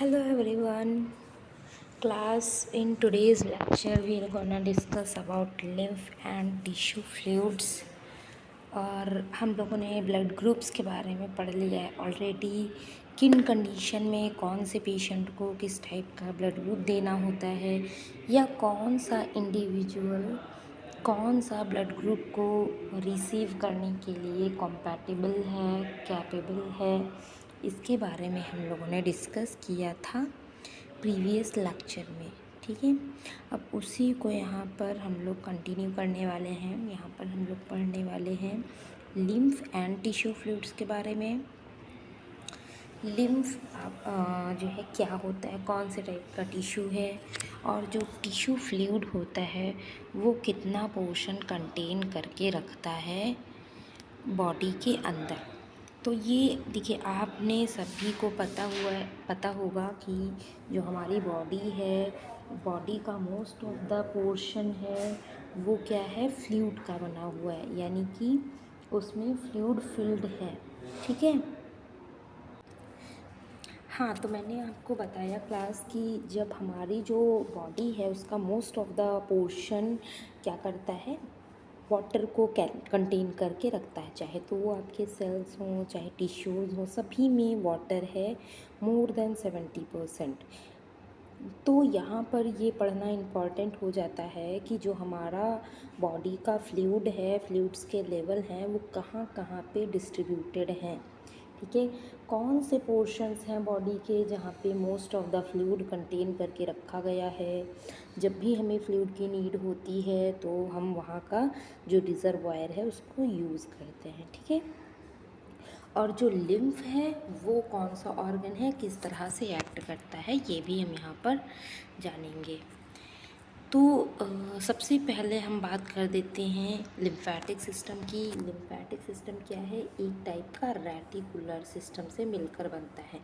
Hello everyone. Class, in today's lecture we are gonna discuss about lymph and tissue fluids। और हम लोगों ने blood groups के बारे में पढ़ लिया है ऑलरेडी। किन कंडीशन में कौन से पेशेंट को किस टाइप का ब्लड ग्रुप देना होता है, या कौन सा इंडिविजुअल कौन सा ब्लड ग्रुप को रिसीव करने के लिए कॉम्पैटिबल है, कैपेबल है, इसके बारे में हम लोगों ने डिस्कस किया था प्रीवियस लेक्चर में। ठीक है, अब उसी को यहाँ पर हम लोग कंटिन्यू करने वाले हैं। यहाँ पर हम लोग पढ़ने वाले हैं लिम्फ एंड टिश्यू फ्लूइड्स के बारे में। लिम्फ जो है क्या होता है, कौन से टाइप का टिश्यू है, और जो टिश्यू फ्लूइड होता है वो कितना पोर्शन कंटेन करके रखता है बॉडी के अंदर। तो ये देखिए, आपने सभी को पता होगा कि जो हमारी बॉडी है, बॉडी का मोस्ट ऑफ द पोर्शन है वो क्या है, फ्लूइड का बना हुआ है, यानी कि उसमें फ्लूइड फिल्ड है। ठीक है, हाँ, तो मैंने आपको बताया क्लास कि जब हमारी जो बॉडी है उसका मोस्ट ऑफ द पोर्शन क्या करता है, वाटर को कंटेन करके रखता है। चाहे तो वो आपके सेल्स हों, चाहे टिश्यूज़ हों, सभी में वाटर है मोर देन 70%। तो यहाँ पर ये पढ़ना इम्पॉर्टेंट हो जाता है कि जो हमारा बॉडी का फ्लूइड है, फ्लूइड्स के लेवल हैं वो कहाँ कहाँ पे डिस्ट्रीब्यूटेड हैं। ठीक है, कौन से पोर्शंस हैं बॉडी के जहाँ पे most of the fluid contain करके रखा गया है। जब भी हमें फ्लूइड की नीड होती है तो हम वहाँ का जो रिजर्वायर है उसको यूज़ करते हैं। ठीक है, और जो लिम्फ है वो कौन सा ऑर्गन है, किस तरह से एक्ट करता है, ये भी हम यहाँ पर जानेंगे। तो सबसे पहले हम बात कर देते हैं लिम्फैटिक सिस्टम की। लिम्फैटिक सिस्टम क्या है, एक टाइप का रेटिकुलर सिस्टम से मिलकर बनता है।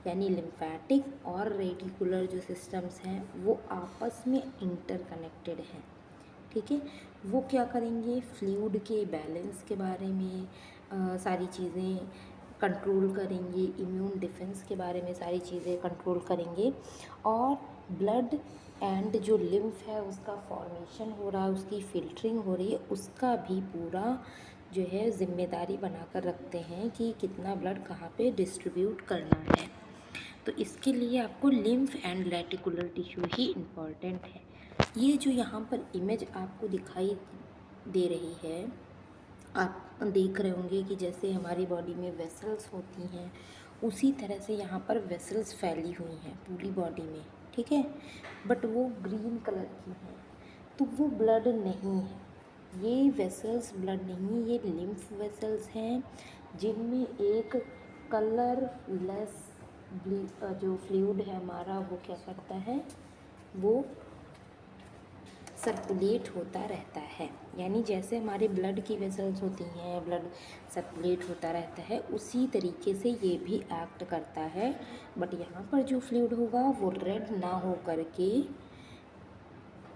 यानी लिम्फैटिक और रेटिकुलर जो सिस्टम्स हैं वो आपस में इंटरकनेक्टेड हैं। ठीक है, वो क्या करेंगे, फ्लूइड के बैलेंस के बारे में सारी चीज़ें कंट्रोल करेंगे, इम्यून डिफेंस के बारे में सारी चीज़ें कंट्रोल करेंगे, और ब्लड एंड जो लिम्फ है उसका फॉर्मेशन हो रहा है, उसकी फिल्टरिंग हो रही है, उसका भी पूरा जो है जिम्मेदारी बनाकर रखते हैं कि कितना ब्लड कहाँ पे डिस्ट्रीब्यूट करना है। तो इसके लिए आपको lymph and reticular tissue he important है। ये जो यहाँ पर इमेज आपको दिखाई दे रही है, आप देख रहे होंगे कि जैसे हमारी बॉडी में वेसल्स होती हैं उसी तरह से यहाँ पर वेसल्स फैली हुई हैं पूरी बॉडी में। ठीक है, बट वो ग्रीन कलर की हैं, तो वो ब्लड नहीं है, ये वेसल्स ब्लड नहीं, ये लिम्फ वेसल्स हैं जिनमें एक कलरलेस जो फ्लूइड है हमारा वो क्या करता है, वो सर्कुलेट होता रहता है। यानी जैसे हमारे ब्लड की वेसल्स होती हैं, ब्लड सर्कुलेट होता रहता है, उसी तरीके से ये भी एक्ट करता है। बट यहाँ पर जो फ्लूइड होगा वो रेड ना हो करके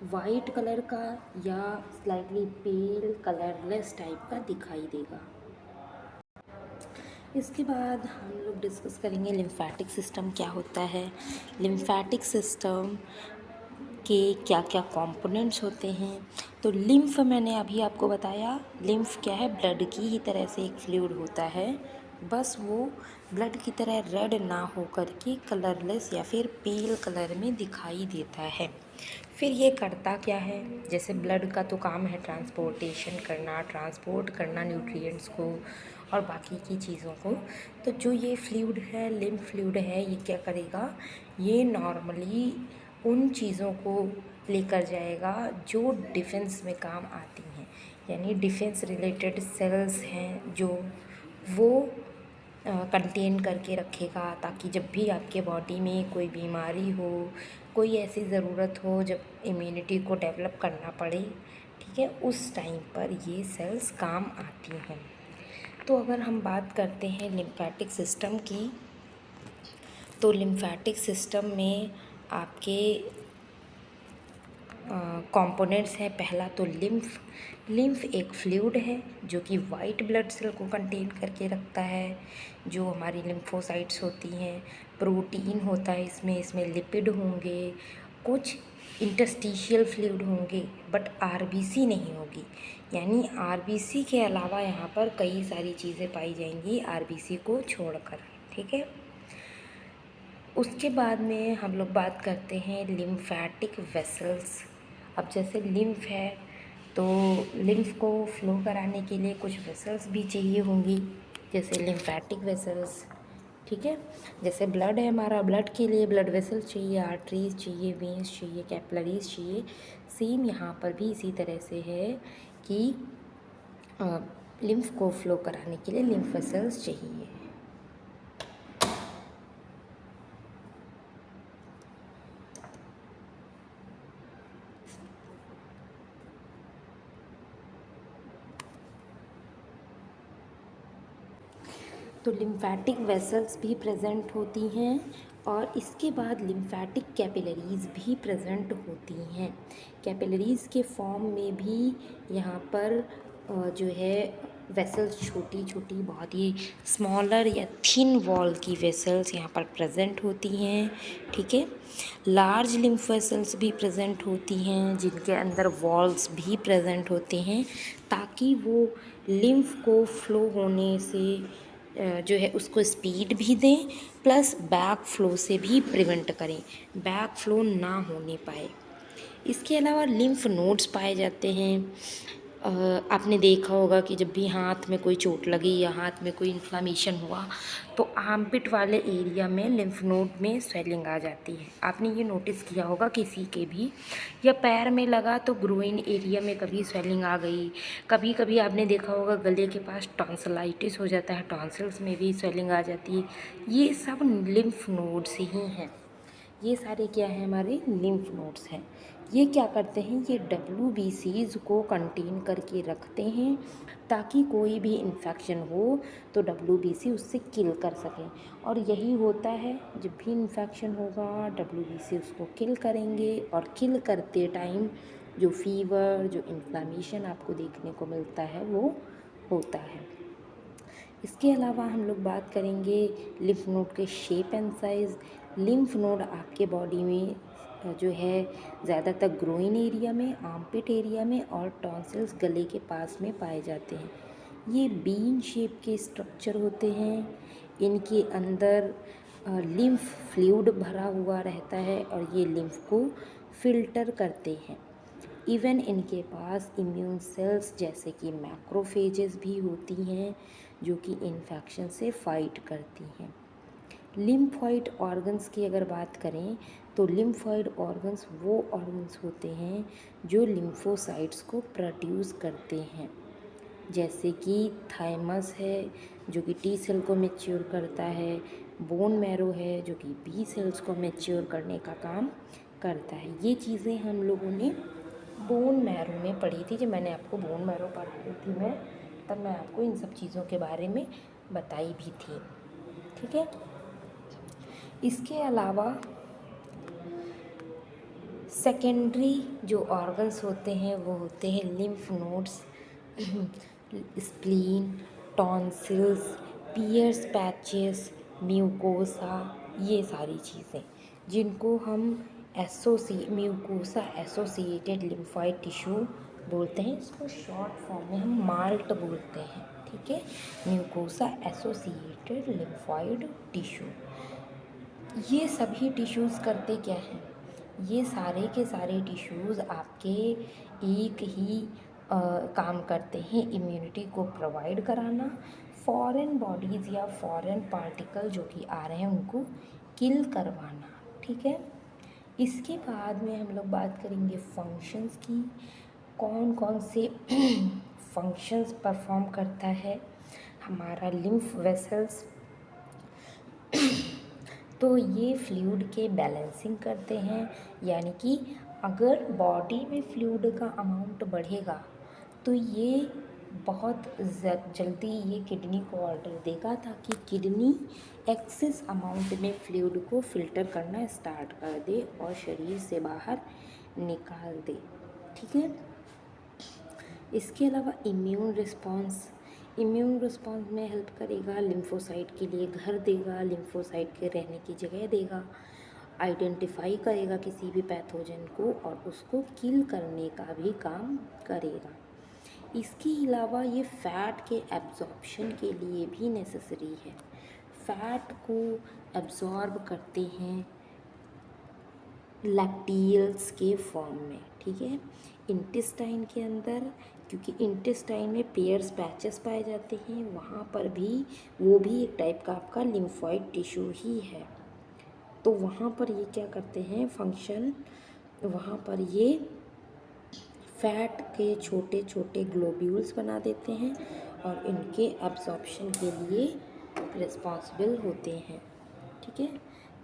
वाइट कलर का या स्लाइटली पेल कलरलेस टाइप का दिखाई देगा। इसके बाद हम लोग डिस्कस करेंगे लिम्फैटिक सिस्टम क्या होता है, लिम्फैटिक सिस्टम के क्या क्या कंपोनेंट्स होते हैं। तो लिम्फ मैंने अभी आपको बताया, लिम्फ क्या है, ब्लड की ही तरह से एक फ्लूइड होता है, बस वो ब्लड की तरह रेड ना हो करके कलरलेस या फिर पेल कलर में दिखाई देता है। फिर ये करता क्या है, जैसे ब्लड का तो काम है ट्रांसपोर्टेशन करना, ट्रांसपोर्ट करना न्यूट्रिएंट्स को और बाकी की चीज़ों को। तो जो ये फ्लूइड है, लिम्फ फ्लूइड है, ये क्या करेगा, ये नॉर्मली उन चीज़ों को लेकर जाएगा जो डिफेंस में काम आती हैं। यानी डिफेंस रिलेटेड सेल्स हैं जो वो कंटेन करके रखेगा, ताकि जब भी आपके बॉडी में कोई बीमारी हो, कोई ऐसी ज़रूरत हो जब इम्यूनिटी को डेवलप करना पड़े, ठीक है, उस टाइम पर ये सेल्स काम आती हैं। तो अगर हम बात करते हैं लिम्फैटिक सिस्टम की, तो लिम्फैटिक सिस्टम में आपके कंपोनेंट्स हैं। पहला तो लिम्फ। लिम्फ एक फ्लूइड है जो कि वाइट ब्लड सेल को कंटेन करके रखता है, जो हमारी लिम्फोसाइट्स होती हैं। प्रोटीन होता है इसमें लिपिड होंगे, कुछ इंटरस्टिशियल फ्लूइड होंगे, बट आरबीसी नहीं होगी। यानी आरबीसी के अलावा यहाँ पर कई सारी चीज़ें पाई जाएंगी आरबीसी को छोड़कर। ठीक है। उसके बाद में हम लोग बात करते हैं लिम्फैटिक वेसल्स। अब जैसे लिम्फ है तो लिम्फ को फ्लो कराने के लिए कुछ वेसल्स भी चाहिए होंगी, जैसे लिम्फैटिक वेसल्स। ठीक है। जैसे ब्लड है हमारा, ब्लड के लिए ब्लड वेसल्स चाहिए, आर्टरीज चाहिए, वेन्स चाहिए, कैपिलरीज चाहिए। सेम यहाँ पर भी इसी तरह से है कि लिम्फ को फ्लो कराने के लिए लिम्फ वेसल्स चाहिए। तो लिम्फैटिक वेसल्स भी प्रेजेंट होती हैं और इसके बाद लिम्फैटिक कैपिलरीज़ भी प्रेजेंट होती हैं। कैपिलरीज़ के फॉर्म में भी यहाँ पर जो है वेसल्स छोटी छोटी, बहुत ही स्मॉलर या थिन वॉल की वेसल्स यहाँ पर प्रेजेंट होती हैं। ठीक है। लार्ज लिम्फ वेसल्स भी प्रेजेंट होती हैं जिनके अंदर वॉल्स भी प्रेजेंट होते हैं, ताकि वो लिम्फ को फ्लो होने से जो है उसको स्पीड भी दें, प्लस बैक फ्लो से भी प्रिवेंट करें, बैक फ्लो ना होने पाए। इसके अलावा लिम्फ नोड्स पाए जाते हैं। आपने देखा होगा कि जब भी हाथ में कोई चोट लगी या हाथ में कोई इन्फ्लामेशन हुआ तो आर्मपिट वाले एरिया में लिम्फ नोड में स्वेलिंग आ जाती है। आपने ये नोटिस किया होगा किसी के भी, या पैर में लगा तो ग्रोइन एरिया में कभी स्वेलिंग आ गई। कभी कभी आपने देखा होगा गले के पास टॉन्सिलाइटिस हो जाता है, टॉन्सिल्स में भी स्वेलिंग आ जाती है। ये सब लिम्फ नोड्स ही हैं। ये सारे क्या हैं, हमारे लिम्फ नोड्स हैं। ये क्या करते हैं, ये WBCs को कंटेन करके रखते हैं, ताकि कोई भी इन्फेक्शन हो तो WBC उससे किल कर सकें। और यही होता है, जब भी इन्फेक्शन होगा WBC उसको किल करेंगे, और किल करते टाइम जो फीवर, जो इन्फ्लामेशन आपको देखने को मिलता है वो होता है। इसके अलावा हम लोग बात करेंगे लिम्फ नोड के shape and size. Lymph node आपके बॉडी में जो है ज़्यादातर ग्रोइन एरिया में, आर्मपिट एरिया में और टॉन्सिल्स गले के पास में पाए जाते हैं। ये बीन शेप के स्ट्रक्चर होते हैं। इनके अंदर लिम्फ फ्लूइड भरा हुआ रहता है और ये लिम्फ को फिल्टर करते हैं। इवन इनके पास इम्यून सेल्स जैसे कि मैक्रोफेजेस भी होती हैं, जो कि इन्फेक्शन से फाइट करती हैं। लिम्फॉइड ऑर्गन्स की अगर बात करें तो लिम्फॉइड ऑर्गन्स वो ऑर्गन्स होते हैं जो लिम्फोसाइट्स को प्रोड्यूस करते हैं, जैसे कि थाइमस है जो कि T सेल को मैच्योर करता है, बोन मैरो है जो कि B सेल्स को मैच्योर करने का काम करता है। ये चीज़ें हम लोगों ने बोन मैरो में पढ़ी थी। जब मैंने आपको बोन मैरो पढ़ाई थी मैं, तब मैं आपको इन सब चीज़ों के बारे में बताई भी थी। ठीक है। इसके अलावा सेकेंडरी जो ऑर्गन्स होते हैं वो होते हैं lymph nodes, spleen, tonsils, Peyer's patches, mucosa, ये सारी चीज़ें जिनको हम म्यूकोसा एसोसिएटेड लिम्फॉइड टिश्यू बोलते हैं। इसको शॉर्ट फॉर्म में हम माल्ट बोलते हैं। ठीक है। Mucosa associated lymphoid tissue. ये सभी टिश्यूज़ करते क्या हैं, ये सारे के सारे टिश्यूज़ आपके एक ही काम करते हैं, इम्यूनिटी को प्रोवाइड कराना, फॉरेन बॉडीज़ या फॉरेन पार्टिकल जो कि आ रहे हैं उनको किल करवाना। ठीक है। इसके बाद में हम लोग बात करेंगे फंक्शंस की, कौन कौन से फंक्शंस परफॉर्म करता है हमारा लिम्फ वेसल्स। तो ये फ्लूइड के बैलेंसिंग करते हैं, यानी कि अगर बॉडी में फ्लूइड का अमाउंट बढ़ेगा तो ये बहुत जल्दी ये किडनी को ऑर्डर देगा, ताकि किडनी एक्सेस अमाउंट में फ्लूइड को फिल्टर करना स्टार्ट कर दे और शरीर से बाहर निकाल दे। ठीक है। इसके अलावा इम्यून रिस्पॉन्स में हेल्प करेगा, लिम्फोसाइट के लिए घर देगा, लिम्फोसाइट के रहने की जगह देगा, आइडेंटिफाई करेगा किसी भी पैथोजन को और उसको किल करने का भी काम करेगा। इसके अलावा ये फैट के एब्जॉर्प्शन के लिए भी नेसेसरी है। फैट को एब्जॉर्ब करते हैं लैक्टियल्स के फॉर्म में। ठीक है। इंटेस्टाइन के अंदर, क्योंकि इंटेस्टाइन में पेयर्स पैचेस पाए जाते हैं, वहाँ पर भी वो भी एक टाइप का आपका लिम्फॉइड टिश्यू ही है। तो वहाँ पर ये क्या करते हैं फंक्शन, वहाँ पर ये फैट के छोटे छोटे ग्लोब्यूल्स बना देते हैं और इनके एब्जॉर्प्शन के लिए रिस्पॉन्सिबल होते हैं। ठीक है।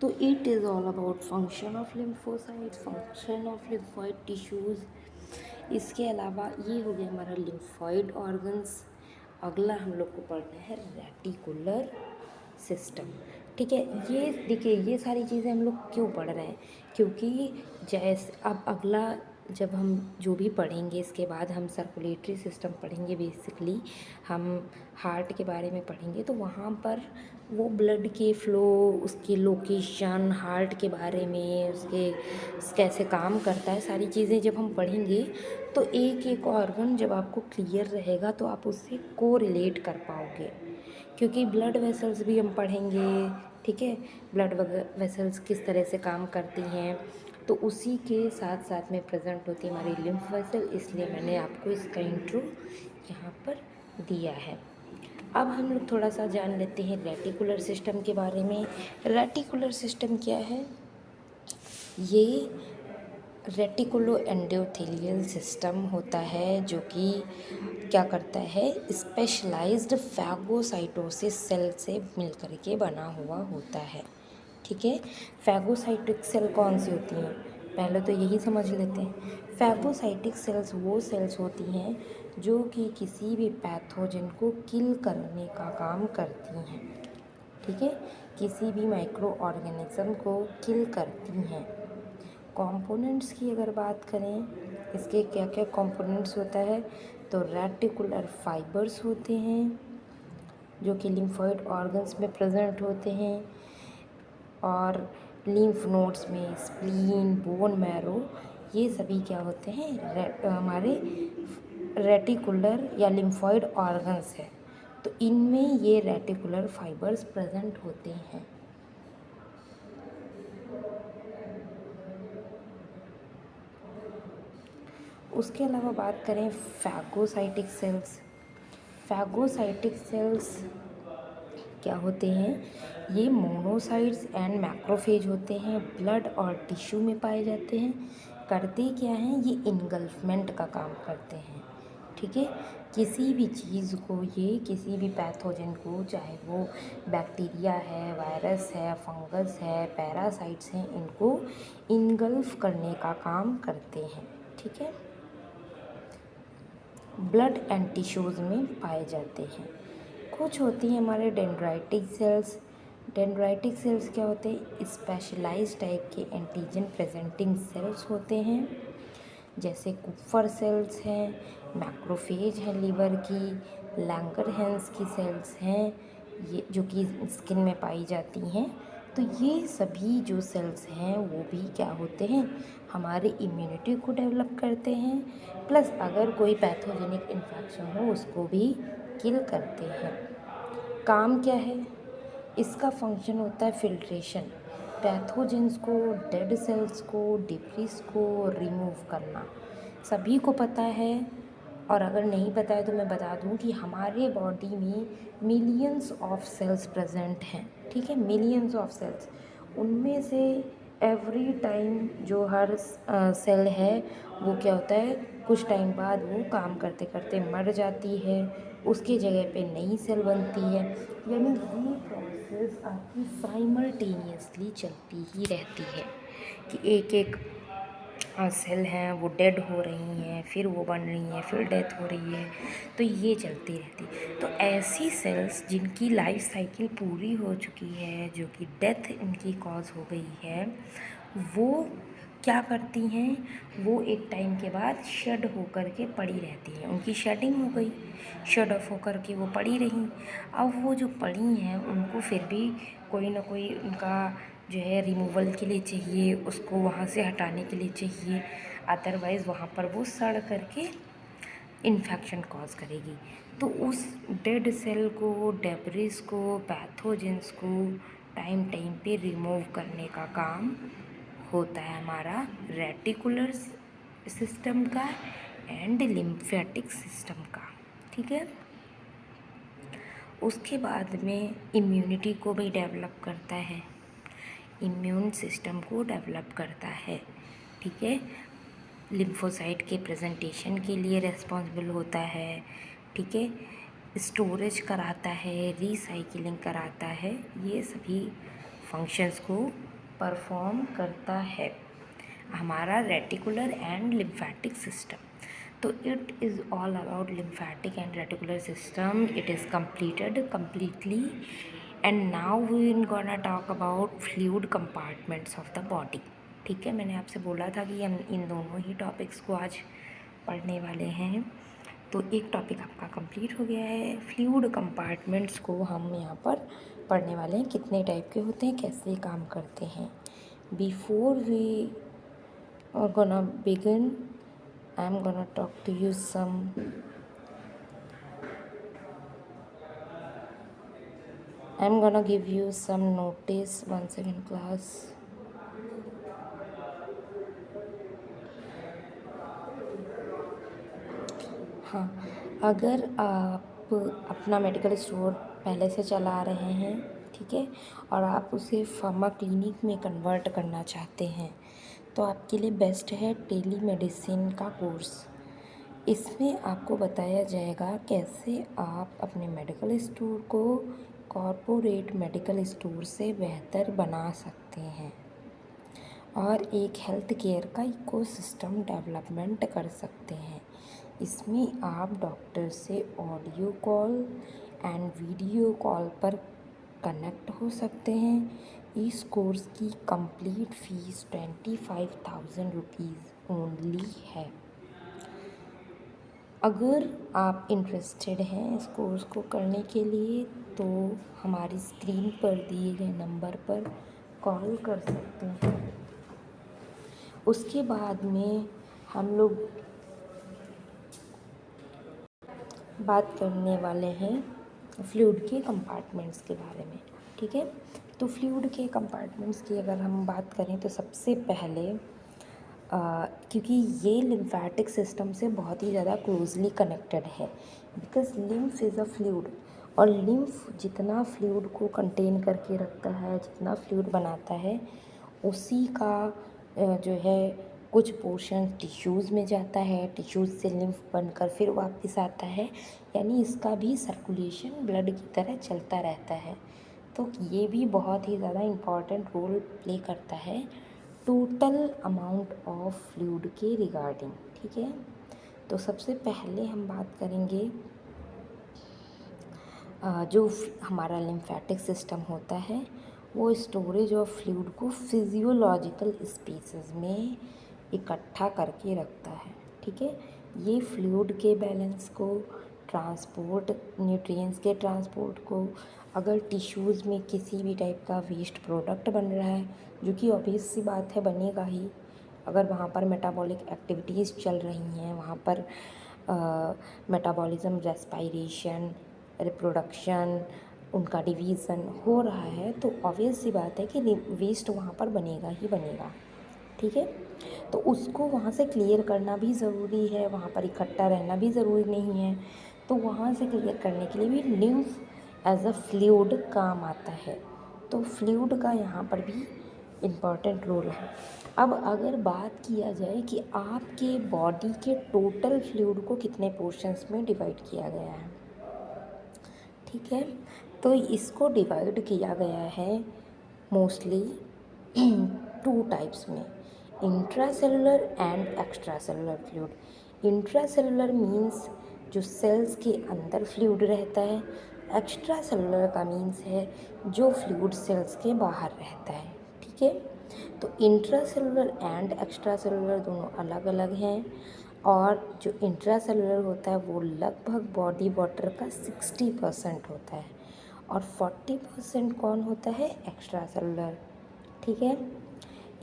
तो it is all about function of lymphocytes, function of lymphoid tissues. इसके अलावा ये हो गया हमारा लिम्फॉइड ऑर्गन्स। अगला हम लोग को पढ़ना है रेटिकुलर सिस्टम। ठीक है। ये देखिए, ये सारी चीज़ें हम लोग क्यों पढ़ रहे हैं, क्योंकि जैसे अब अगला जब हम जो भी पढ़ेंगे इसके बाद हम सर्कुलेटरी सिस्टम पढ़ेंगे, बेसिकली हम हार्ट के बारे में पढ़ेंगे, तो वहाँ पर वो ब्लड के फ्लो, उसकी लोकेशन, हार्ट के बारे में, उसके कैसे काम करता है, सारी चीज़ें जब हम पढ़ेंगे तो एक एक ऑर्गन जब आपको क्लियर रहेगा तो आप उससे को रिलेट कर पाओगे। क्योंकि ब्लड वेसल्स भी हम पढ़ेंगे। ठीक है। ब्लड वेसल्स किस तरह से काम करती हैं, तो उसी के साथ साथ में प्रेजेंट होती है हमारी लिम्फ वेसल, इसलिए मैंने आपको इसका इंट्रो यहाँ पर दिया है। अब हम लोग थोड़ा सा जान लेते हैं रेटिकुलर सिस्टम के बारे में। रेटिकुलर सिस्टम क्या है? ये रेटिकुलो एंडोथेलियल सिस्टम होता है जो कि क्या करता है, स्पेशलाइज्ड फैगोसाइटोसिस सेल से मिलकर के बना हुआ होता है। ठीक है। फैगोसाइटिक सेल कौन सी होती हैं, पहले तो यही समझ लेते हैं। फैगोसाइटिक सेल्स वो सेल्स होती हैं जो कि किसी भी पैथोजन को किल करने का काम करती हैं। ठीक है। किसी भी माइक्रो ऑर्गेनिज्म को किल करती हैं। कंपोनेंट्स की अगर बात करें, इसके क्या क्या कंपोनेंट्स होता है, तो रेटिकुलर फाइबर्स होते हैं जो कि लिम्फॉइड ऑर्गन्स में प्रेजेंट होते हैं, और लिम्फ नोड्स में स्प्लीन, बोन मैरो, ये सभी क्या होते हैं, हमारे रेटिकुलर या लिम्फॉइड ऑर्गन्स है। तो इनमें ये रेटिकुलर फाइबर्स प्रेजेंट होते हैं। उसके अलावा बात करें फैगोसाइटिक सेल्स। फैगोसाइटिक सेल्स क्या होते हैं, ये मोनोसाइट्स एंड मैक्रोफेज होते हैं, ब्लड और टिश्यू में पाए जाते हैं। करते क्या हैं, ये इनगल्फमेंट का काम करते हैं। ठीक है। किसी भी चीज़ को, ये किसी भी पैथोजन को, चाहे वो बैक्टीरिया है, वायरस है, फंगस है, पैरासाइट्स हैं, इनको इनगल्फ करने का काम करते हैं। ठीक है। ब्लड एंड टिश्यूज़ में पाए जाते हैं। कुछ होती हैं हमारे डेंड्राइटिक सेल्स। डेंड्राइटिक सेल्स क्या होते हैं, स्पेशलाइज्ड टाइप के एंटीजन प्रेजेंटिंग सेल्स होते हैं, जैसे कुप्फर सेल्स हैं, मैक्रोफेज है लीवर की, लैंगरहैंस की सेल्स हैं, ये जो कि स्किन में पाई जाती हैं। तो ये सभी जो सेल्स हैं वो भी क्या होते हैं, हमारे इम्यूनिटी को डेवलप करते हैं, प्लस अगर कोई पैथोजेनिक इन्फेक्शन हो उसको भी किल करते हैं। काम क्या है इसका, फंक्शन होता है फिल्ट्रेशन, पैथोजेंस को, डेड सेल्स को, डिब्रीज को रिमूव करना। सभी को पता है, और अगर नहीं पता है तो मैं बता दूं कि हमारे बॉडी में मिलियंस ऑफ सेल्स प्रेजेंट हैं। ठीक है। मिलियंस ऑफ सेल्स, उनमें से एवरी टाइम जो हर सेल है वो क्या होता है, कुछ टाइम बाद वो काम करते करते मर जाती है, उसकी जगह पे नई सेल बनती है। यानी ये प्रोसेस आपकी साइमल्टेनियसली चलती ही रहती है कि एक एक सेल हैं वो डेड हो रही हैं, फिर वो बन रही हैं, फिर डेथ हो रही है, तो ये चलती रहती है। तो ऐसी सेल्स जिनकी लाइफ साइकिल पूरी हो चुकी है, जो कि डेथ इनकी कॉज हो गई है, वो क्या करती हैं, वो एक टाइम के बाद शेड होकर के पड़ी रहती हैं, उनकी शेडिंग हो गई, शेड ऑफ होकर के वो पड़ी रहीं। अब वो जो पड़ी हैं उनको फिर भी कोई ना कोई उनका जो है रिमूवल के लिए चाहिए, उसको वहाँ से हटाने के लिए चाहिए, अदरवाइज़ वहाँ पर वो सड़ करके इन्फेक्शन कॉज करेगी। तो उस डेड सेल को, डेब्रिस को, पैथोजेंस को टाइम टाइम पे रिमूव करने का काम होता है हमारा रेटिकुलर सिस्टम का एंड लिम्फेटिक सिस्टम का। ठीक है। उसके बाद में इम्यूनिटी को भी डेवलप करता है, इम्यून सिस्टम को डेवलप करता है। ठीक है। लिम्फोसाइट के प्रेजेंटेशन के लिए रिस्पॉन्सिबल होता है। ठीक है। स्टोरेज कराता है, रिसाइकिलिंग कराता है, ये सभी फंक्शंस को परफॉर्म करता है हमारा रेटिकुलर एंड लिम्फेटिक सिस्टम। तो it is all about lymphatic and reticular system, it is completed completely। And now we gonna talk about fluid compartments of the body. ठीक है। मैंने आपसे बोला था कि हम इन दोनों ही टॉपिक्स को आज पढ़ने वाले हैं। तो एक टॉपिक आपका कंप्लीट हो गया है। फ्लूइड कंपार्टमेंट्स को हम यहाँ पर पढ़ने वाले हैं, कितने टाइप के होते हैं, कैसे काम करते हैं। Before we are gonna begin, I'm gonna talk to you some I'm gonna give you some notice। 1 second class। हाँ, अगर आप अपना मेडिकल स्टोर पहले से चला रहे हैं, ठीक है, और आप उसे फार्मा क्लिनिक में कन्वर्ट करना चाहते हैं, तो आपके लिए बेस्ट है टेली मेडिसिन का कोर्स। इसमें आपको बताया जाएगा कैसे आप अपने मेडिकल स्टोर को कॉरपोरेट मेडिकल स्टोर से बेहतर बना सकते हैं और एक हेल्थ केयर का इकोसिस्टम डेवलपमेंट कर सकते हैं। इसमें आप डॉक्टर से audio call and video call पर कनेक्ट हो सकते हैं। इस कोर्स की कंप्लीट फ़ीस 25,000 रुपीज़ ओनली है। अगर आप इंटरेस्टेड हैं इस कोर्स को करने के लिए तो हमारी स्क्रीन पर दिए गए नंबर पर कॉल कर सकते हैं। उसके बाद में हम लोग बात करने वाले हैं फ्लूइड के कंपार्टमेंट्स के बारे में। ठीक है। तो फ्लूइड के कंपार्टमेंट्स की अगर हम बात करें तो सबसे पहले क्योंकि ये लिम्फेटिक सिस्टम से बहुत ही ज़्यादा क्लोजली कनेक्टेड है, because lymph is a fluid, और लिम्फ जितना फ्लूइड को कंटेन करके रखता है, जितना फ्लूइड बनाता है, उसी का जो है कुछ पोर्शन टिश्यूज़ में जाता है, टिश्यूज़ से लिम्फ बनकर फिर वापस आता है, यानी इसका भी सर्कुलेशन ब्लड की तरह चलता रहता है। तो ये भी बहुत ही ज़्यादा इम्पॉर्टेंट रोल प्ले करता है टोटल अमाउंट ऑफ फ्लूइड के रिगार्डिंग। ठीक है। तो सबसे पहले हम बात करेंगे जो हमारा लिम्फेटिक सिस्टम होता है वो स्टोरेज ऑफ फ्लूइड को फिजियोलॉजिकल स्पेसेस में इकट्ठा करके रखता है। ठीक है। ये फ्लूइड के बैलेंस को, ट्रांसपोर्ट, न्यूट्रिएंट्स के ट्रांसपोर्ट को, अगर टिश्यूज़ में किसी भी टाइप का वेस्ट प्रोडक्ट बन रहा है, जो कि ऑब्वियस सी बात है बनेगा ही, अगर वहाँ पर मेटाबॉलिक एक्टिविटीज़ चल रही हैं, वहाँ पर मेटाबॉलिज्म, रेस्पायरेशन, रिप्रोडक्शन, उनका डिवीज़न हो रहा है, तो ऑब्वियस सी बात है कि वेस्ट वहाँ पर बनेगा ही बनेगा। ठीक है। तो उसको वहाँ से क्लियर करना भी ज़रूरी है, वहाँ पर इकट्ठा रहना भी ज़रूरी नहीं है, तो वहाँ से क्लियर करने के लिए भी लिम्फ एज अ फ्लूइड काम आता है। तो फ्लूइड का यहाँ पर भी इम्पॉर्टेंट रोल है। अब अगर बात किया जाए कि आपके बॉडी के टोटल फ्लूइड को कितने पोर्शंस में डिवाइड किया गया है, ठीक है, तो इसको डिवाइड किया गया है मोस्टली 2 टाइप्स में, intracellular and extracellular fluid. Intracellular means जो सेल्स के अंदर फ्लूइड रहता है, एक्स्ट्रासेलुलर का मीन्स है जो फ्लूइड सेल्स के बाहर रहता है। ठीक है। तो intra cellular and extra cellular दोनों अलग अलग हैं, और जो इंट्रा सेलुलर होता है वो लगभग बॉडी वाटर का 60% होता है, और 40% कौन होता है, एक्स्ट्रा सेलुलर। ठीक है।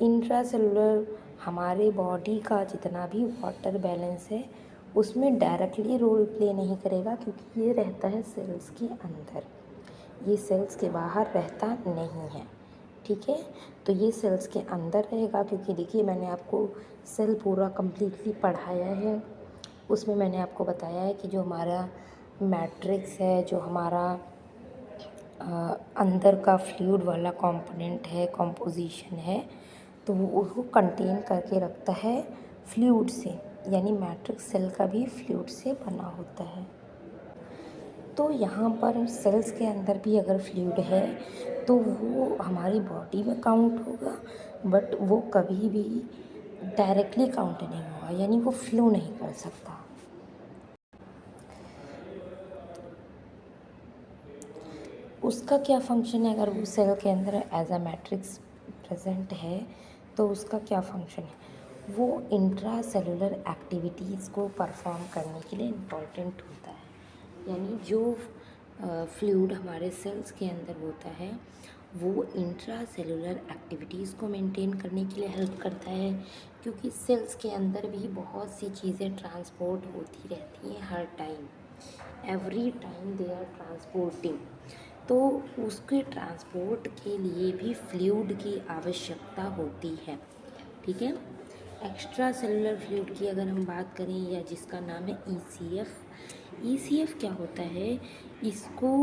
इंट्रा सेलुलर हमारे बॉडी का जितना भी वाटर बैलेंस है उसमें डायरेक्टली रोल प्ले नहीं करेगा, क्योंकि ये रहता है सेल्स के अंदर, ये सेल्स के बाहर रहता नहीं है। ठीक है। तो ये सेल्स के अंदर रहेगा, क्योंकि देखिए मैंने आपको सेल पूरा कम्प्लीटली पढ़ाया है, उसमें मैंने आपको बताया है कि जो हमारा मैट्रिक्स है, जो हमारा अंदर का फ्लूइड वाला कंपोनेंट है, कंपोजिशन है, तो वो उसको कंटेन करके रखता है फ्लूइड से, यानी मैट्रिक्स सेल का भी फ्लूइड से बना होता है। तो यहाँ पर सेल्स के अंदर भी अगर फ्लूइड है तो वो हमारी बॉडी में काउंट होगा, बट वो कभी भी डायरेक्टली काउंट नहीं होगा, यानी वो फ्लो नहीं कर सकता। उसका क्या फंक्शन है, अगर वो सेल के अंदर एज अ मैट्रिक्स प्रेजेंट है तो उसका क्या फंक्शन है, वो इंट्रा सेलुलर एक्टिविटीज़ को परफॉर्म करने के लिए इम्पॉर्टेंट होता है। यानी जो फ्लूइड हमारे सेल्स के अंदर होता है वो इंट्रा सेलुलर एक्टिविटीज़ को मेंटेन करने के लिए हेल्प करता है, क्योंकि सेल्स के अंदर भी बहुत सी चीज़ें ट्रांसपोर्ट होती रहती हैं हर time, every time they are transporting. तो उसके ट्रांसपोर्ट के लिए भी फ्लूइड की आवश्यकता होती है। ठीक है। एक्स्ट्रा सेलुलर फ्लूइड की अगर हम बात करें, या जिसका नाम है ईसीएफ क्या होता है, इसको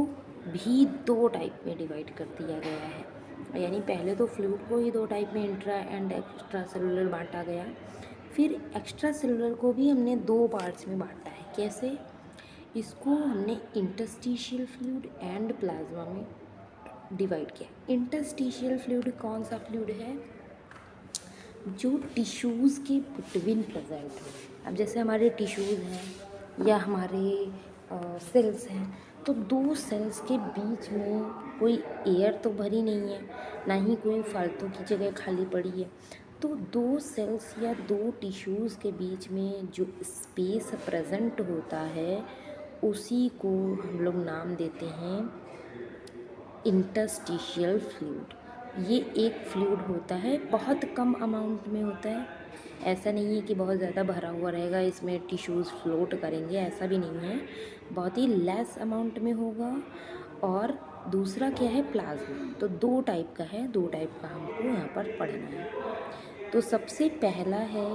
भी दो टाइप में डिवाइड कर दिया गया है। यानी पहले तो फ्लूइड को ही दो टाइप में, इंट्रा एंड एक्स्ट्रा सेलुलर बांटा गया, फिर एक्स्ट्रा सेलुलर को भी हमने दो पार्ट्स में बांटा है। कैसे, इसको हमने इंटरस्टिशियल फ्लूइड एंड प्लाज्मा में डिवाइड किया। इंटरस्टिशियल फ्लूइड कौन सा फ्लूइड है, जो टिश्यूज़ के बिटवीन प्रेजेंट है। अब जैसे हमारे टिश्यूज़ हैं या हमारे सेल्स हैं, तो दो सेल्स के बीच में कोई एयर तो भरी नहीं है, ना ही कोई फालतू की जगह खाली पड़ी है। तो दो सेल्स या दो टिश्यूज़ के बीच में जो स्पेस प्रेजेंट होता है उसी को हम लोग नाम देते हैं इंटरस्टिशियल फ्लूइड। ये एक फ्लूइड होता है, बहुत कम अमाउंट में होता है, ऐसा नहीं है कि बहुत ज़्यादा भरा हुआ रहेगा इसमें टिश्यूज़ फ्लोट करेंगे, ऐसा भी नहीं है, बहुत ही लेस अमाउंट में होगा। और दूसरा क्या है, प्लाज्मा। तो दो टाइप का है, दो टाइप का हमको यहाँ पर पढ़ना है। तो सबसे पहला है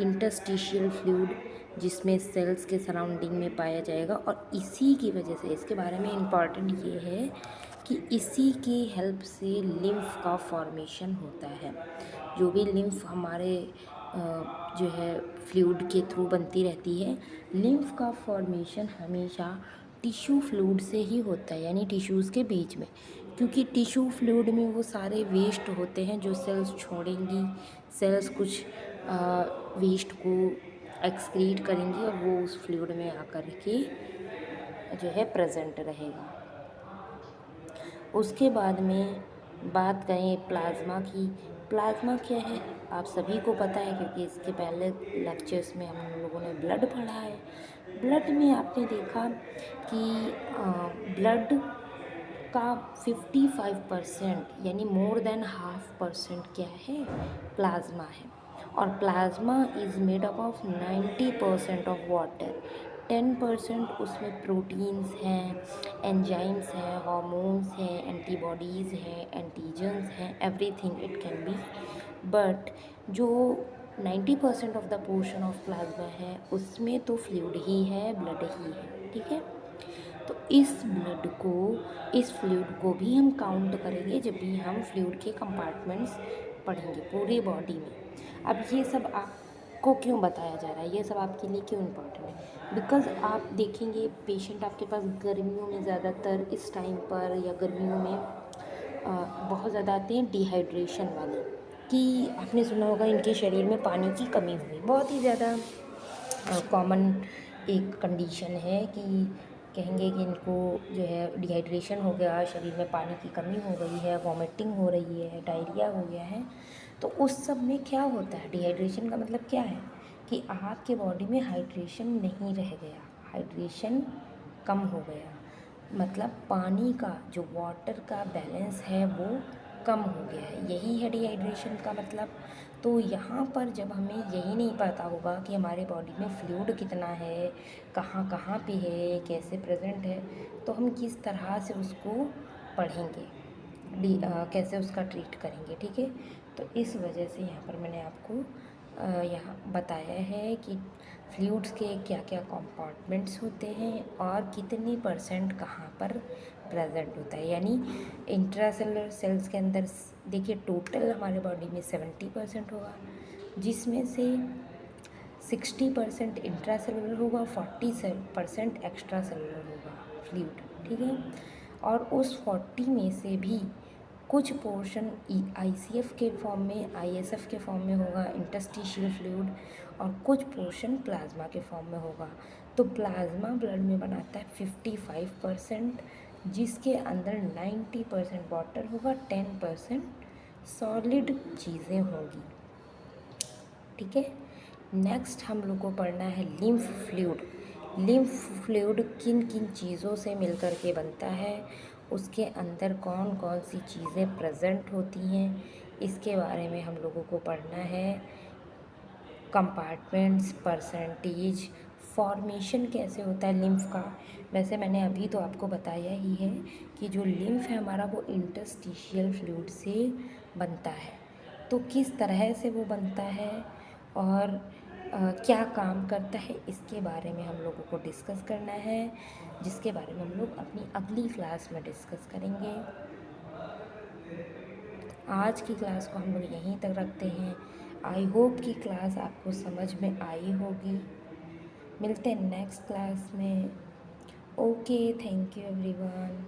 इंटरस्टिशियल फ्लूइड, जिसमें सेल्स के सराउंडिंग में पाया जाएगा, और इसी की वजह से इसके बारे में इम्पॉर्टेंट ये है कि इसी की हेल्प से लिम्फ का फॉर्मेशन होता है। जो भी लिम्फ हमारे जो है फ्लूइड के थ्रू बनती रहती है, लिम्फ का फॉर्मेशन हमेशा टिश्यू फ्लूइड से ही होता है, यानी टिश्यूज़ के बीच में, क्योंकि टिश्यू फ्लूइड में वो सारे वेस्ट होते हैं जो सेल्स छोड़ेंगी, सेल्स कुछ वेस्ट को एक्सक्रीट करेंगी और वो उस फ्लूइड में आकर के जो है प्रेजेंट रहेगा। उसके बाद में बात करें प्लाज्मा की। प्लाज्मा क्या है, आप सभी को पता है, क्योंकि इसके पहले लेक्चर्स में हम लोगों ने ब्लड पढ़ा है। ब्लड में आपने देखा कि ब्लड का 55% यानी मोर देन ½ % क्या है, प्लाज्मा है। और plasma is made up of 90% of water, 10% उसमें प्रोटीन्स हैं, एंजाइम्स हैं, हार्मोन्स हैं, एंटीबॉडीज़ हैं, एंटीजन्स हैं, everything it can be. But जो 90% of the portion of plasma है उसमें तो फ्लूइड ही है, ब्लड ही है। ठीक है। तो इस फ्लूइड को भी हम काउंट करेंगे जब भी हम फ्लूइड के कंपार्टमेंट्स पढ़ेंगे पूरी बॉडी में। अब ये सब आपको क्यों बताया जा रहा है, ये सब आपके लिए क्यों इम्पोर्टेंट है, बिकॉज़ आप देखेंगे पेशेंट आपके पास गर्मियों में ज़्यादातर इस टाइम पर, या गर्मियों में बहुत ज़्यादा आते हैं डिहाइड्रेशन वाले, कि आपने सुना होगा इनके शरीर में पानी की कमी हुई, बहुत ही ज़्यादा कॉमन एक कंडीशन है कि कहेंगे कि इनको जो है डिहाइड्रेशन हो गया, शरीर में पानी की कमी हो गई है, वॉमिटिंग हो रही है, डायरिया हो गया है। तो उस सब में क्या होता है, डिहाइड्रेशन का मतलब क्या है कि आपके बॉडी में हाइड्रेशन नहीं रह गया, हाइड्रेशन कम हो गया, मतलब पानी का जो वाटर का बैलेंस है वो कम हो गया है, यही है डिहाइड्रेशन का मतलब। तो यहाँ पर जब हमें यही नहीं पता होगा कि हमारे बॉडी में फ्लूइड कितना है, कहाँ कहाँ पे है, कैसे प्रेजेंट है, तो हम किस तरह से उसको पढ़ेंगे, कैसे उसका ट्रीट करेंगे, ठीक है। तो इस वजह से यहाँ पर मैंने आपको यहाँ बताया है कि फ्लूइड्स के क्या क्या कंपार्टमेंट्स होते हैं और कितनी परसेंट कहाँ पर प्रेजेंट होता है। यानी इंट्रासेलुलर सेल्स के अंदर देखिए टोटल हमारे बॉडी में 70% होगा, जिसमें से 60% इंट्रासेलुलर होगा, 40% एक्स्ट्रा सेलुलर होगा फ्लूइड, ठीक है। और उस 40 में से भी कुछ पोर्शन आईसीएफ के फॉर्म में, आईएसएफ के फॉर्म में होगा, इंटरस्टिशियल फ्लूइड, और कुछ पोर्शन प्लाज्मा के फॉर्म में होगा। तो प्लाज्मा ब्लड में बनाता है 55%, जिसके अंदर 90% वाटर होगा, 10% सॉलिड चीज़ें होंगी, ठीक है। नेक्स्ट हम लोग को पढ़ना है लिम्फ फ्लूइड। लिम्फ फ्लूइड किन किन चीज़ों से मिलकर के बनता है, उसके अंदर कौन कौन सी चीज़ें प्रेजेंट होती हैं, इसके बारे में हम लोगों को पढ़ना है। कंपार्टमेंट्स, परसेंटेज, फॉर्मेशन कैसे होता है लिम्फ का। वैसे मैंने अभी तो आपको बताया ही है कि जो लिम्फ है हमारा वो इंटरस्टिशियल फ्लूइड से बनता है। तो किस तरह से वो बनता है और क्या काम करता है, इसके बारे में हम लोगों को डिस्कस करना है, जिसके बारे में हम लोग अपनी अगली क्लास में डिस्कस करेंगे। आज की क्लास को हम लोग यहीं तक रखते हैं। आई होप कि क्लास आपको समझ में आई होगी। मिलते हैं नेक्स्ट क्लास में। Okay, thank you everyone.